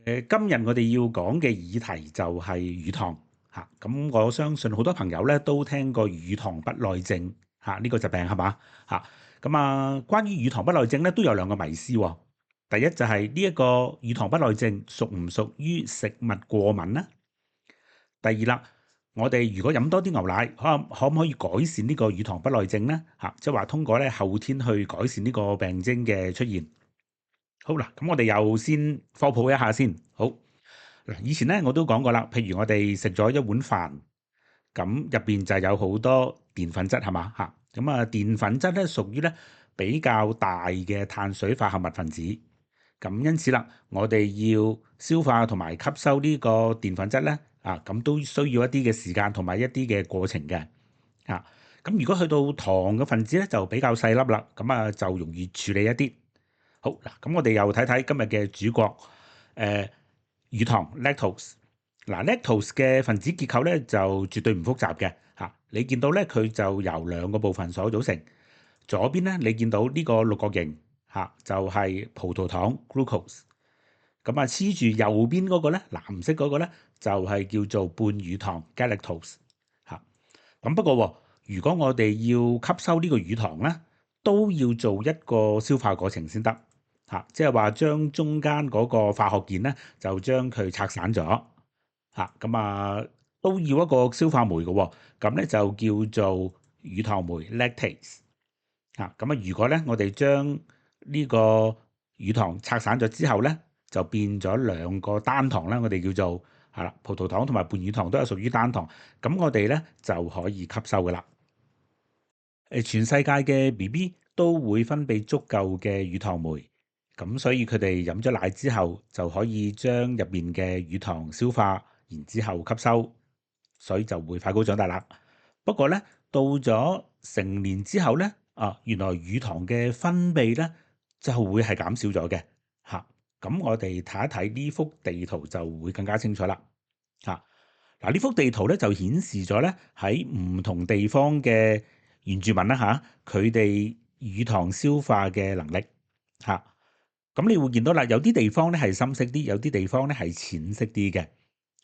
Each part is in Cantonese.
今日我哋要講嘅議題就係乳糖嚇，咁我相信好多朋友咧都聽過乳糖不耐症嚇呢個疾病係嘛嚇，咁關於乳糖不耐症咧都有兩個迷思喎。第一就係呢一個乳糖不耐症屬唔屬於食物過敏呢？第二啦，我哋如果飲多啲牛奶，可唔可以改善呢個乳糖不耐症呢？嚇，即係話通過咧後天去改善呢個病徵嘅出現。好啦，咁我哋又先科普一下先。好嗱，以前咧我都講過啦，譬如我哋食咗一碗飯，咁入邊就有好多澱粉質係嘛嚇，咁澱粉質咧屬於咧比較大嘅碳水化合物分子，咁因此啦，我哋要消化同埋吸收呢個澱粉質咧咁都需要一啲嘅時間同埋一啲嘅過程嘅咁如果去到糖嘅分子咧就比較細粒啦，咁就容易處理一啲。好嗱，咁我哋又睇睇今日嘅主角，乳糖 lactose。嗱，lactose 嘅分子結構咧就絕對唔複雜嘅嚇。你見到咧佢就由兩個部分所組成。左邊咧你見到呢個六角形就係葡萄糖 glucose。咁黐住右邊嗰個咧藍色嗰個咧就係叫做半乳糖 galactose 嚇。咁不過如果我哋要吸收呢個乳糖咧，都要做一個消化過程先得。即係話將中間嗰個化學鍵咧，就將佢拆散咗都要一個消化酶嘅喎，咁咧就叫做乳糖酶 lactase 如果咧我哋將呢個乳糖拆散咗之後咧，就變咗兩個單糖啦，我哋叫做葡萄糖同埋半乳糖都係屬於單糖，咁我哋咧就可以吸收噶啦。全世界嘅 BB 都會分泌足夠嘅乳糖酶。咁所以佢哋飲咗奶之後就可以將入面嘅乳糖消化，然之後吸收，所以就會快高長大啦。不過咧，到咗成年之後咧，原來乳糖嘅分泌咧就會係減少咗嘅嚇。咁我哋睇一睇呢幅地圖就會更加清楚啦嚇。嗱，呢幅地圖咧就顯示咗咧喺唔同地方嘅原住民啦嚇，佢哋乳糖消化嘅能力嚇。咁你會見到啦，有啲地方咧係深色啲，有啲地方咧係淺色啲嘅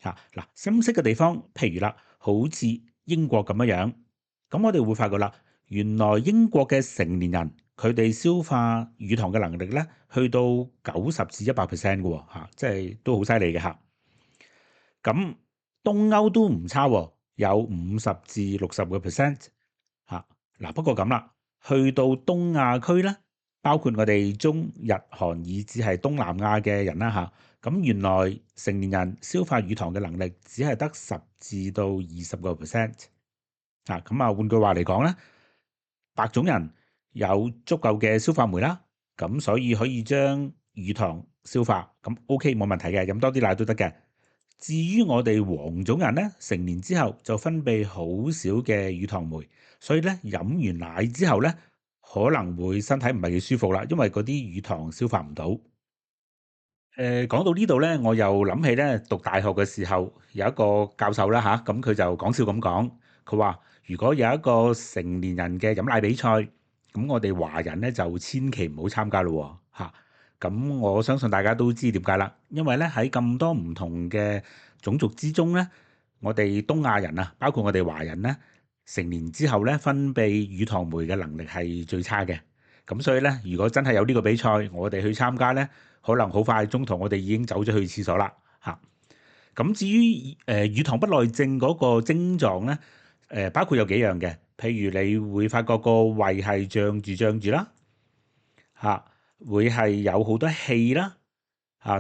嗱，深色嘅地方，譬如啦，好似英國咁樣樣，咁我哋會發覺啦，原來英國嘅成年人佢哋消化乳糖嘅能力咧，去到90至100%嘅喎，即係都好犀利嘅嚇。咁東歐都唔差喎，有50至60%嗱，不過咁啦，去到東亞區咧。包括我哋中日韓以至係東南亞嘅人啦嚇，咁原來成年人消化乳糖嘅能力只係得10至到20%咁換句話嚟講咧，白種人有足夠嘅消化酶啦，咁所以可以將乳糖消化，咁 OK 冇問題嘅，飲多啲奶都得嘅。至於我哋黃種人咧，成年之後就分泌好少嘅乳糖酶，所以咧飲完奶之後咧，可能會身體唔係幾舒服啦，因為嗰啲乳糖消化唔到。講到呢度咧，我又諗起咧讀大學嘅時候有一個教授啦咁佢就講笑咁講，佢話如果有一個成年人嘅飲奶比賽，咁我哋華人咧就千祈唔好參加咯喎咁我相信大家都知點解啦，因為咧喺咁多唔同嘅種族之中咧，我哋東亞人包括我哋華人咧，成年之後咧分泌乳糖酶嘅能力係最差嘅。咁所以咧，如果真係有呢個比賽，我哋去參加咧，可能好快中途我哋已經走咗去廁所啦咁至於乳糖不耐症嗰個症狀咧，包括有幾樣嘅，譬如你會發覺個胃係脹住啦會係有好多氣啦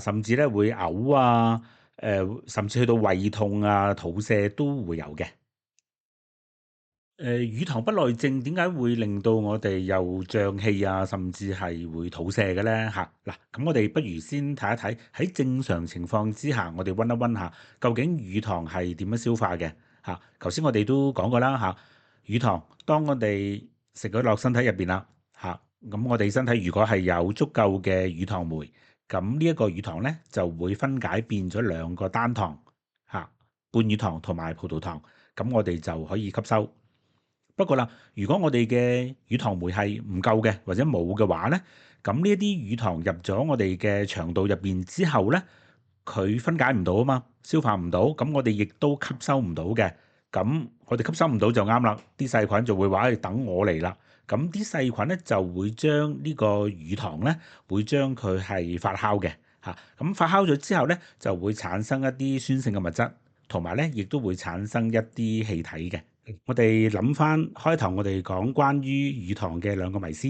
甚至咧會嘔甚至去到胃痛肚瀉都會有嘅。乳糖不耐症點解會令到我哋又脹氣甚至係會肚瀉嘅咧嗱，咁我哋不如先睇一睇喺正常情況之下，我哋溫一溫下究竟乳糖係點樣消化嘅頭先我哋都講過啦乳糖當我哋食咗落身體入邊啦咁我哋身體如果係有足夠嘅乳糖酶，咁呢一個乳糖咧就會分解變咗兩個單糖半乳糖同埋葡萄糖，咁我哋就可以吸收。不過啦，如果我哋嘅乳糖酶係唔夠嘅或者冇嘅話咧，咁呢一啲乳糖入咗我哋嘅腸道入邊之後咧，佢分解唔到啊嘛，消化唔到，咁我哋亦都吸收唔到嘅。咁我哋吸收唔到就啱啦，啲細菌就會話：等我嚟啦。咁啲細菌咧就會將呢個乳糖咧，會將佢係發酵嘅嚇。咁發酵咗之後咧，就會產生一啲酸性嘅物質，同埋咧亦都會產生一啲氣體嘅。我哋諗翻開頭，我哋講關於乳糖嘅兩個迷思。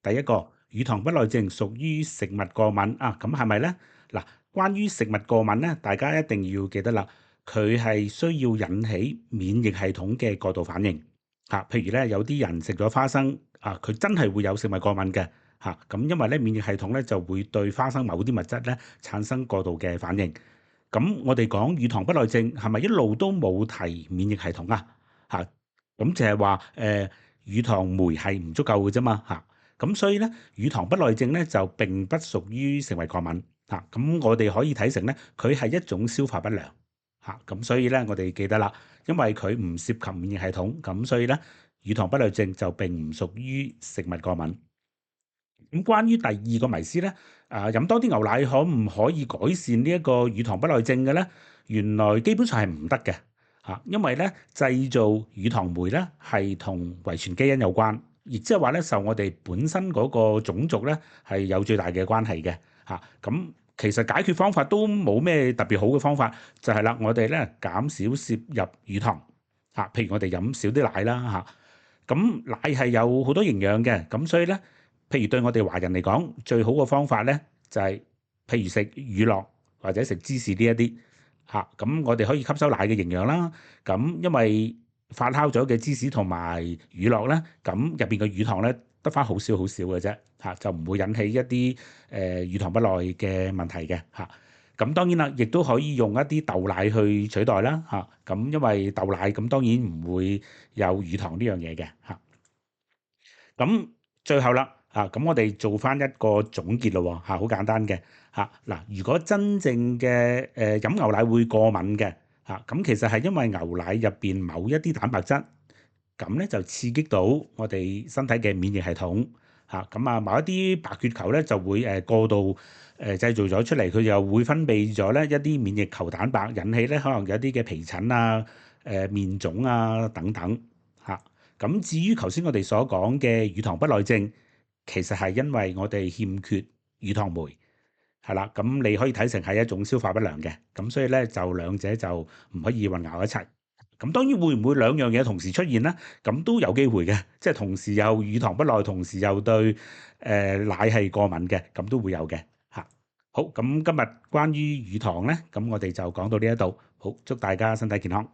第一個，乳糖不耐症屬於食物過敏啊，咁係咪呢？嗱，關於食物過敏咧，大家一定要記得啦，佢係需要引起免疫系統嘅過度反應嚇。譬如咧，有啲人食咗花生啊，佢真係會有食物過敏嘅嚇。咁因為咧，免疫系統咧就會對花生某啲物質咧產生過度嘅反應。咁我哋講乳糖不耐症係咪一路都冇提免疫系統啊？嚇，咁就係話乳糖酶係唔足夠嘅啫嘛嚇。咁所以咧，乳糖不耐症咧就並不屬於食物過敏嚇。咁我哋可以睇成咧，佢係一種消化不良嚇。咁所以咧，我哋記得啦，因為佢唔涉及免疫系統，咁所以咧，乳糖不耐症就並唔屬於食物過敏。咁關於第二個迷思咧，飲多啲牛奶可唔可以改善呢一個乳糖不耐症嘅咧？原來基本上係唔得嘅嚇，因為咧製造乳糖酶咧係同遺傳基因有關，亦即係話咧受我哋本身嗰個種族咧係有最大嘅關係嘅嚇。咁其實解決方法都冇咩特別好嘅方法，就係啦，我哋咧減少攝入乳糖嚇，譬如我哋飲少啲奶啦嚇。咁奶係有好多營養嘅，咁所以咧。譬如對我哋華人嚟講，最好嘅方法咧就係、譬如食乳酪或者食芝士呢一啲嚇，咁我哋可以吸收奶嘅營養啦。咁因為發酵咗嘅芝士同埋乳酪咧，咁入邊嘅乳糖咧得翻好少好少嘅啫嚇，就唔會引起一啲乳糖不耐嘅問題嘅嚇。咁當然啦，亦都可以用一啲豆奶去取代啦嚇。咁因為豆奶咁當然唔會有乳糖呢樣嘢嘅嚇。咁最後啦，咁我哋做翻一個總結咯喎，好簡單嘅嗱。如果真正嘅飲牛奶會過敏嘅咁其實係因為牛奶入邊某一啲蛋白質，咁咧就刺激到我哋身體嘅免疫系統咁某一啲白血球咧就會過度製造咗出嚟，佢又會分泌咗咧一啲免疫球蛋白，引起咧可能有啲嘅皮疹啊、面腫啊等等咁至於頭先我哋所講嘅乳糖不耐症，其實係因為我哋欠缺乳糖酶，係啦。咁你可以睇成係一種消化不良嘅，咁所以咧就兩者就唔可以混淆一齊。咁當然會唔會兩樣嘢同時出現咧？咁都有機會嘅，即係同時有乳糖不耐，同時又對奶係過敏嘅，咁都會有嘅嚇。好，咁今日關於乳糖咧，咁我哋就講到呢一度。好，祝大家身體健康。